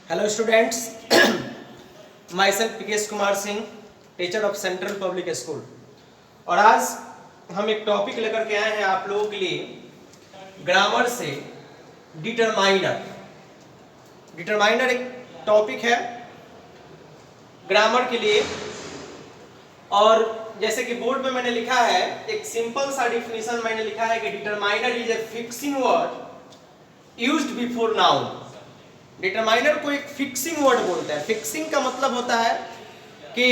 Hello students, my self Pikesh Kumar Singh, teacher of central public school. और आज हम एक टॉपिक लेकर के आए हैं आप लोगों के लिए ग्रामर से डिटरमाइनर। डिटरमाइनर एक टॉपिक है ग्रामर के लिए, और जैसे कि बोर्ड में मैंने लिखा है एक सिंपल सा डिफिनीशन मैंने लिखा है कि determiner is a fixing word used before noun. Determiner को एक फिक्सिंग वर्ड बोलते हैं। फिक्सिंग का मतलब होता है कि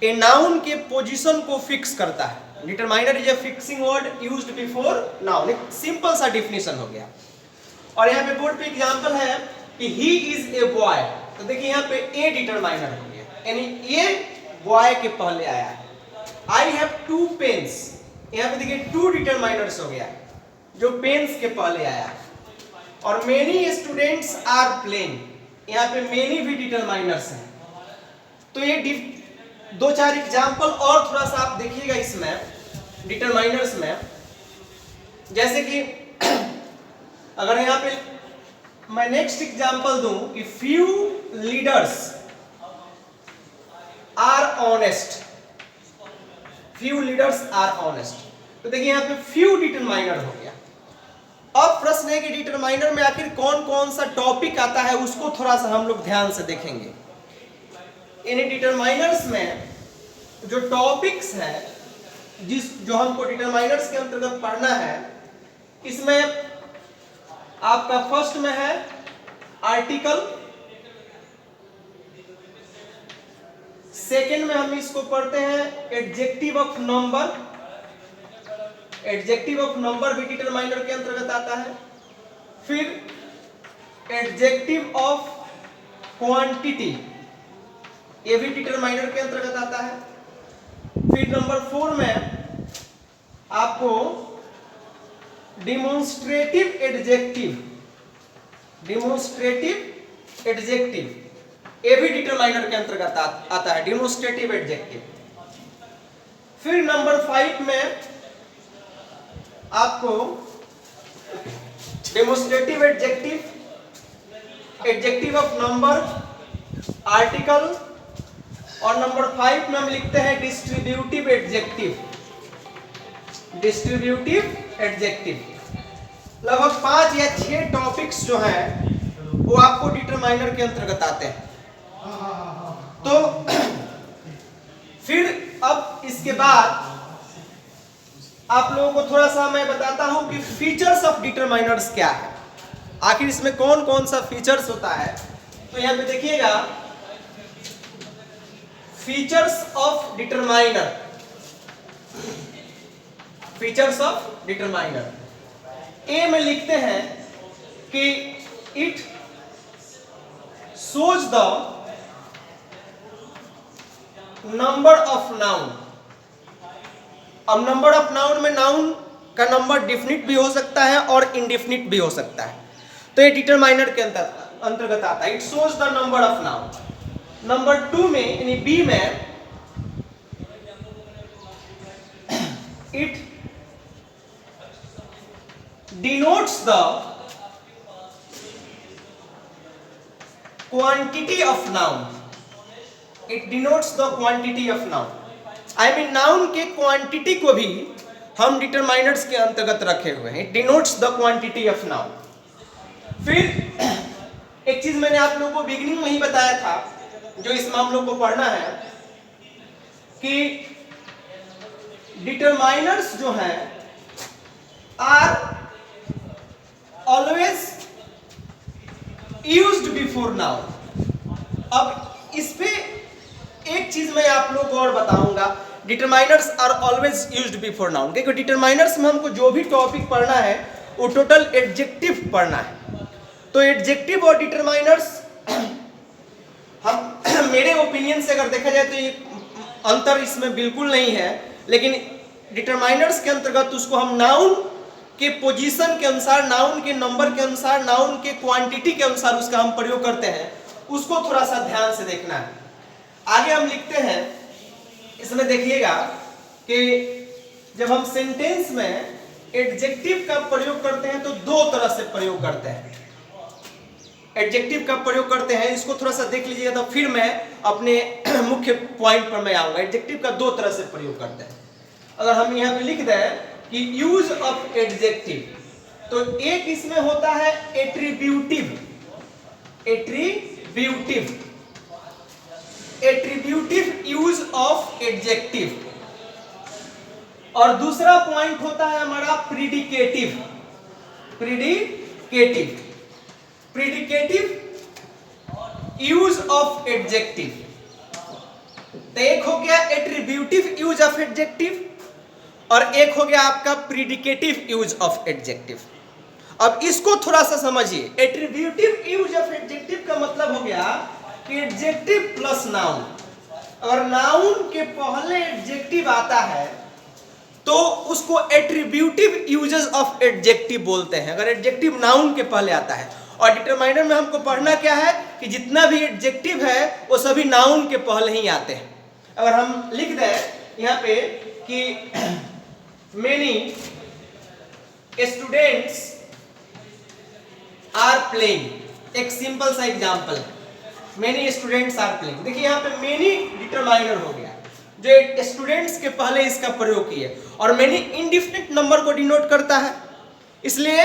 ए नाउन के पोजीशन को फिक्स करता है। Determiner is a fixing word used before noun. एक सिंपल सा डिफिनीशन हो गया। और यहाँ पे बोर्ड पे एग्जांपल है कि ही इज ए बॉय, तो देखिए यहाँ पे ए डिटरमाइनर हो गया, यानी ये बॉय के पहले आया है। आई हैव टू पेन्स, यहाँ पे देखिए टू डिटरमाइनर्स हो गया जो पेन्स के पहले आया है। और मेनी स्टूडेंट्स आर प्लेइंग, यहाँ पे मेनी भी डिटरमाइनर्स हैं। तो ये दो चार एग्जाम्पल और थोड़ा सा आप देखिएगा इसमें डिटरमाइनर्स में। जैसे कि अगर यहाँ पे मैं नेक्स्ट एग्जाम्पल दूं कि few leaders are honest, few leaders are honest, तो देखिए यहाँ पे फ्यू डिटरमाइनर हो गया। अब प्रश्न है कि डिटरमाइनर में आखिर कौन कौन सा टॉपिक आता है, उसको थोड़ा सा हम लोग ध्यान से देखेंगे। इन डिटरमाइनर्स में जो टॉपिक्स हैं जो हमको डिटरमाइनर्स के अंतर्गत पढ़ना है, इसमें आपका फर्स्ट में है आर्टिकल, सेकंड में हम इसको पढ़ते हैं adjective of number. Adjective of number भी डिटरमाइनर के अंतर्गत आता है। फिर एडजेक्टिव ऑफ क्वांटिटी, ये भी डिटरमाइनर के अंतर्गत आता है। फिर नंबर 4 में आपको डिमोन्स्ट्रेटिव एडजेक्टिव, डिमोन्स्ट्रेटिव एडजेक्टिव ये भी डिटरमाइनर के अंतर्गत आता है, डिमोन्स्ट्रेटिव एडजेक्टिव। फिर नंबर 5 में आपको demonstrative adjective, adjective of number, article, और नंबर 5 में हम लिखते हैं डिस्ट्रीब्यूटिव एडजेक्टिव, डिस्ट्रीब्यूटिव एडजेक्टिव। लगभग 5 या 6 टॉपिक्स जो हैं वो आपको डिटरमाइनर के अंतर्गत आते हैं। तो फिर अब इसके बाद आप लोगों को थोड़ा सा मैं बताता हूं कि फीचर्स ऑफ डिटरमाइनर्स क्या है, आखिर इसमें कौन कौन सा फीचर्स होता है। तो यहां पे देखिएगा features of determiner, features of determiner. A में लिखते हैं कि it shows the number of noun. अब नंबर ऑफ नाउन में नाउन का नंबर डिफिनिट भी हो सकता है और इनडिफिनिट भी हो सकता है, तो ये डिटरमाइनर के अंतर्गत आता है। It shows the number of noun. Number 2 में यानी बी में it denotes the quantity of noun, it denotes the quantity of noun. I mean noun के क्वांटिटी को भी हम डिटरमाइनर्स के अंतर्गत रखे हुए हैं। It denotes the quantity of noun. फिर एक चीज मैंने आप लोगों को बिगिनिंग में ही बताया था, जो इस मामलों को पढ़ना है, कि डिटरमाइनर्स जो हैं are always used before noun. अब इस पे एक चीज मैं आप लोगों को और बताऊंगा, determiners are always used before noun. क्योंकि डिटरमाइनर्स में हमको जो भी टॉपिक पढ़ना है वो टोटल एडजेक्टिव पढ़ना है। तो एडजेक्टिव और डिटरमाइनर्स हम मेरे ओपिनियन से अगर देखा जाए तो ये अंतर इसमें बिल्कुल नहीं है, लेकिन डिटरमाइनर्स के अंतर्गत उसको हम नाउन के पोजीशन के अनुसार, नाउन के नंबर के अनुसार, नाउन के क्वांटिटी के अनुसार उसका हम प्रयोग करते हैं। उसको थोड़ा सा ध्यान से देखना है। आगे हम लिखते हैं, इसमें देखिएगा कि जब हम सेंटेंस में एडजेक्टिव का प्रयोग करते हैं तो दो तरह से प्रयोग करते हैं। एडजेक्टिव का प्रयोग करते हैं, इसको थोड़ा सा देख लीजिएगा तो फिर मैं अपने मुख्य पॉइंट पर मैं आऊंगा। एडजेक्टिव का दो तरह से प्रयोग करते हैं। अगर हम यहाँ पे लिख दें कि यूज ऑफ एडजेक्टिव, तो एक इसमें होता है attributive, attributive use of adjective, और दूसरा पॉइंट होता है हमारा प्रीडिकेटिव यूज ऑफ एडजेक्टिव। तो एक हो गया एट्रीब्यूटिव यूज ऑफ एडजेक्टिव और एक हो गया आपका प्रीडिकेटिव यूज ऑफ एडजेक्टिव। अब इसको थोड़ा सा समझिए। एट्रीब्यूटिव यूज ऑफ एडजेक्टिव का मतलब हो गया कि एडजेक्टिव प्लस नाउन। अगर नाउन के पहले एडजेक्टिव आता है तो उसको एट्रीब्यूटिव यूजेस ऑफ एडजेक्टिव बोलते हैं, अगर एडजेक्टिव नाउन के पहले आता है। और डिटरमाइनर में हमको पढ़ना क्या है कि जितना भी एडजेक्टिव है वो सभी नाउन के पहले ही आते हैं। अगर हम लिख दें यहाँ पे कि मेनी स्टूडेंट्स आर प्लेइंग, एक सिंपल सा example, many students are playing. देखिए यहाँ पे मेनी डिटरमाइनर हो गया जो स्टूडेंट्स के पहले इसका प्रयोग किए, और मेनी इंडेफिनिट नंबर को डिनोट करता है। इसलिए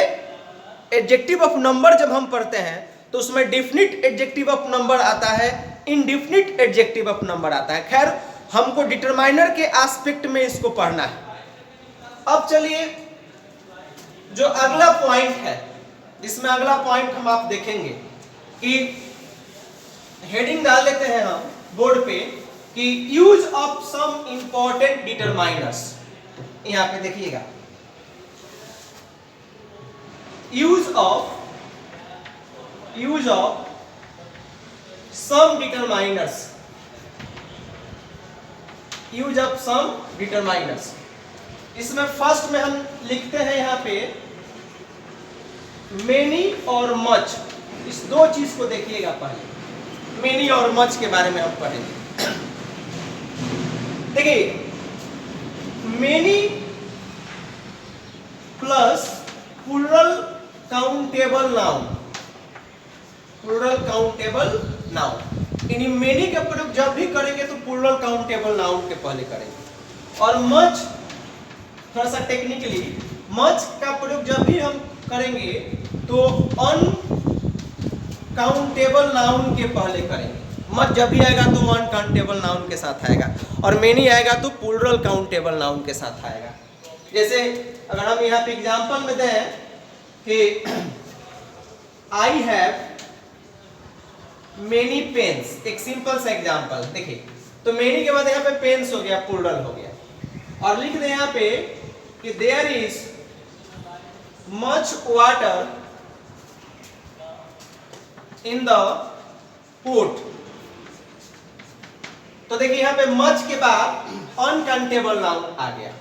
एडजेक्टिव ऑफ नंबर जब हम पढ़ते हैं तो उसमें डेफिनिट एडजेक्टिव ऑफ नंबर आता है, इनडेफिनिट एडजेक्टिव ऑफ नंबर आता है। खैर हमको डिटरमाइनर के एस्पेक्ट में इसको पढ़ना है। अब चलिए जो अगला पॉइंट है, जिसमें अगला पॉइंट हम आप देखेंगे कि हेडिंग डाल लेते हैं हम बोर्ड पे कि use of some important determiners. यहां पे देखिएगा, use of some determiners, use of some determiners. इसमें फर्स्ट में हम लिखते हैं यहां पे मेनी और मच। इस दो चीज को देखिएगा पहले, मेनी और मच के बारे में हम पढ़ेंगे। देखिए many plus plural countable noun, plural countable noun, यानी मेनी का प्रयोग जब भी करेंगे तो प्लूरल काउंटेबल नाउन के पहले करेंगे। और मच थोड़ा सा टेक्निकली, मच का प्रयोग जब भी हम करेंगे तो अनकाउंटेबल नाउन के पहले करेंगे। मच जब भी आएगा तो अनकाउंटेबल नाउन के साथ आएगा, और मेनी आएगा तो प्लूरल काउंटेबल नाउन के साथ आएगा। जैसे अगर हम यहाँ पे एग्जांपल में दें कि आई हैव मेनी पेन्स, एक सिंपल सा एग्जांपल देखिए, तो मेनी के बाद यहाँ पे पेन्स हो गया, प्लूरल हो गया। और लिख दें यहाँ पे कि there is much water in the pot. तो देखिए यहाँ पे मच के बाद अनकाउंटेबल नाउन आ गया।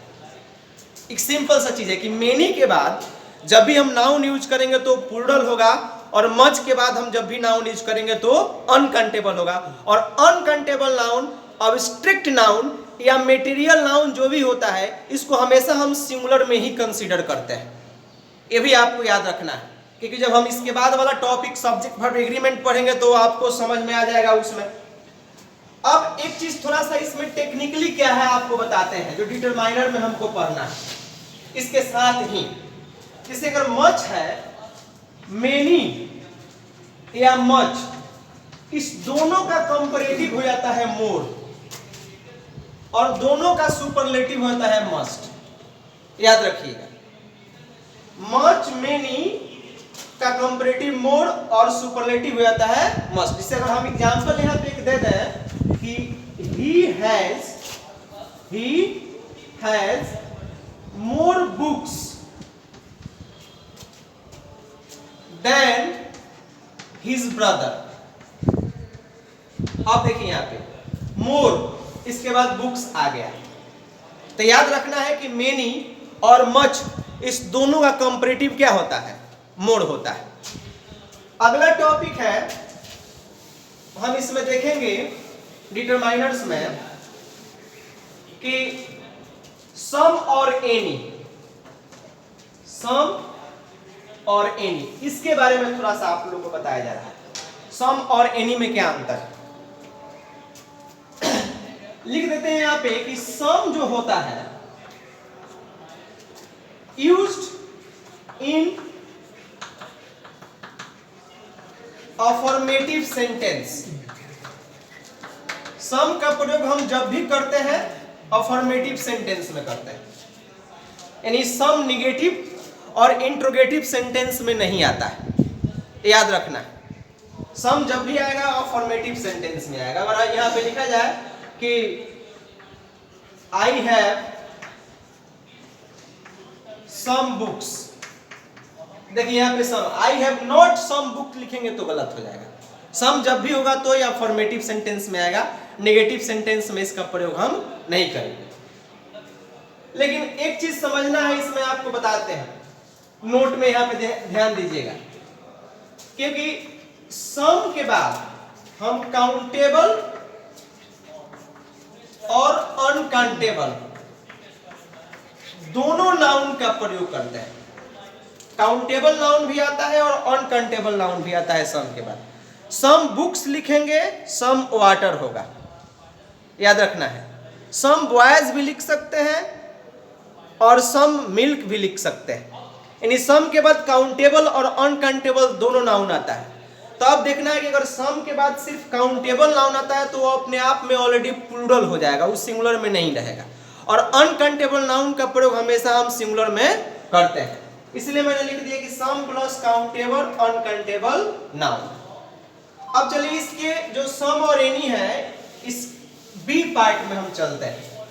एक सिंपल सा चीज है कि मेनी के बाद जब भी हम नाउन यूज करेंगे तो प्लूरल होगा, और मच के बाद हम जब भी नाउन यूज करेंगे तो अनकाउंटेबल होगा। और अनकाउंटेबल नाउन, अब्स्ट्रैक्ट नाउन या मटेरियल नाउन जो भी होता है, इसको हमेशा हम सिंगुलर में ही कंसीडर करते हैं। ये भी आपको याद रखना है, क्योंकि जब हम इसके बाद वाला टॉपिक सब्जेक्ट वर्ब एग्रीमेंट पढ़ेंगे तो आपको समझ में आ जाएगा उसमें। अब एक चीज थोड़ा सा इसमें टेक्निकली क्या है आपको बताते हैं, जो डिटरमाइनर में हमको पढ़ना है। इसके साथ ही जैसे अगर मच है, मेनी या मच, इस दोनों का कंपैरेटिव हो जाता है मोर, और दोनों का सुपरलेटिव होता है मस्ट। याद रखिएगा, मच मेनी का कंपैरेटिव मोर और सुपरलेटिव हो जाता है मस्ट। जिससे अगर हम एग्जांपल यहां पे एक दे दें कि he has more books than his brother। आप देखिए यहाँ पे more, इसके बाद बुक्स आ गया। तो याद रखना है कि मेनी और मच, इस दोनों का कंपैरेटिव क्या होता है, मोर होता है। अगला टॉपिक है, हम इसमें देखेंगे डिटरमाइनर्स में कि सम और एनी, सम और एनी, इसके बारे में थोड़ा सा आप लोगों को बताया जा रहा है। सम और एनी में क्या अंतर है। लिख देते हैं यहां पे कि सम जो होता है यूज्ड इन अफर्मेटिव सेंटेंस। सम का प्रयोग हम जब भी करते हैं अफर्मेटिव सेंटेंस में करते हैं, यानी सम निगेटिव और इंट्रोगेटिव सेंटेंस में नहीं आता है, याद रखना है। सम जब भी आएगा अफर्मेटिव सेंटेंस में आएगा। अगर यहां पे लिखा जाए कि आई हैव सम बुक्स, देखिए यहां पे some, I have not some book लिखेंगे तो गलत हो जाएगा। सम जब भी होगा तो ये अफर्मेटिव सेंटेंस में आएगा, नेगेटिव सेंटेंस में इसका प्रयोग हम नहीं करेंगे। लेकिन एक चीज समझना है, इसमें आपको बताते हैं, नोट में यहां पे ध्यान दीजिएगा, क्योंकि सम के बाद हम काउंटेबल और अनकाउंटेबल दोनों नाउन का प्रयोग करते हैं। काउंटेबल नाउन भी आता है और अनकाउंटेबल नाउन भी आता है सम के बाद। सम बुक्स लिखेंगे, सम वाटर होगा, याद रखना है। सम बॉयज भी लिख सकते हैं और सम मिल्क भी लिख सकते हैं, यानी सम के बाद काउंटेबल और अनकाउंटेबल दोनों नाउन आता है। तो अब देखना है कि अगर सम के बाद सिर्फ काउंटेबल नाउन आता है तो वो अपने आप में ऑलरेडी प्लूरल हो जाएगा, उस सिंगुलर में नहीं रहेगा। और अनकाउंटेबल नाउन का प्रयोग हमेशा हम सिंगुलर में करते हैं, इसलिए मैंने लिख दिया कि सम प्लस काउंटेबल अनकाउंटेबल नाउन। अब चलिए इसके जो सम और एनी है, इस बी पार्ट में हम चलते हैं।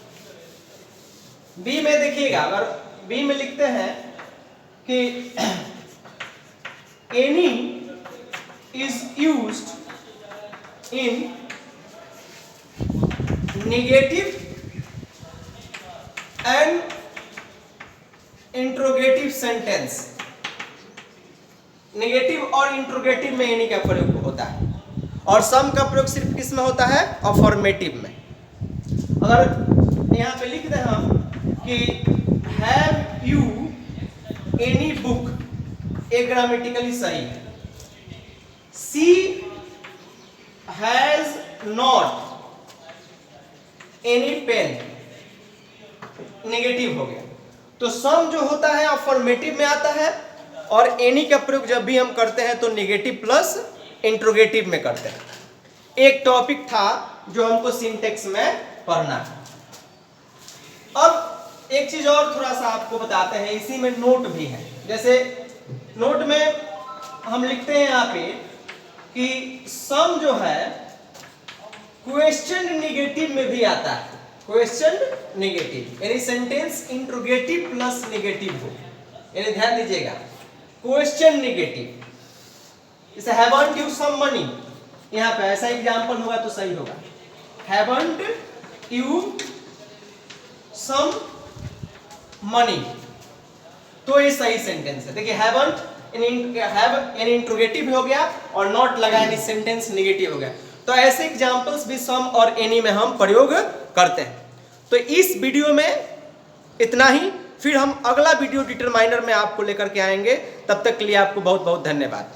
बी में देखिएगा, अगर बी में लिखते हैं कि any is used in negative and interrogative sentence। Negative और इंट्रोगेटिव में एनी का प्रयोग होता है, और सम का प्रयोग सिर्फ किस में होता है, अफर्मेटिव में। अगर यहां पे लिख दें हम कि हैव यू एनी बुक, एक ग्रामेटिकली सही है। She has not any pen, negative हो गया। तो सम जो होता है अफर्मेटिव में आता है, और एनी का प्रयोग जब भी हम करते हैं तो नेगेटिव प्लस इंट्रोगेटिव में करते हैं। एक टॉपिक था जो हमको सिंटेक्स में पढ़ना है। अब एक चीज और थोड़ा सा आपको बताते हैं, इसी में नोट भी है। जैसे नोट में हम लिखते हैं यहाँ पे कि सम जो है क्वेश्चन नेगेटिव में भी आता है, क्वेश्चन नेगेटिव, यानी सेंटेंस इंट्रोगेटिव प्लस नेगेटिव हो, यानी ध्यान दीजिएगा, क्वेश्चन नेगेटिव। जैसे हैवंट यू सम मनी, यहां पे ऐसा एग्जांपल होगा तो सही होगा, हैवंट यू सम मनी, तो ये सही सेंटेंस है। देखिए हैवंट यानी इंट्रोगेटिव हो गया, और नॉट लगा यानी सेंटेंस नेगेटिव हो गया। तो ऐसे एग्जांपल्स भी सम और एनी में हम प्रयोग करते हैं। तो इस वीडियो में इतना ही, फिर हम अगला वीडियो डिटरमाइनर में आपको लेकर के आएंगे। तब तक के लिए आपको बहुत बहुत धन्यवाद।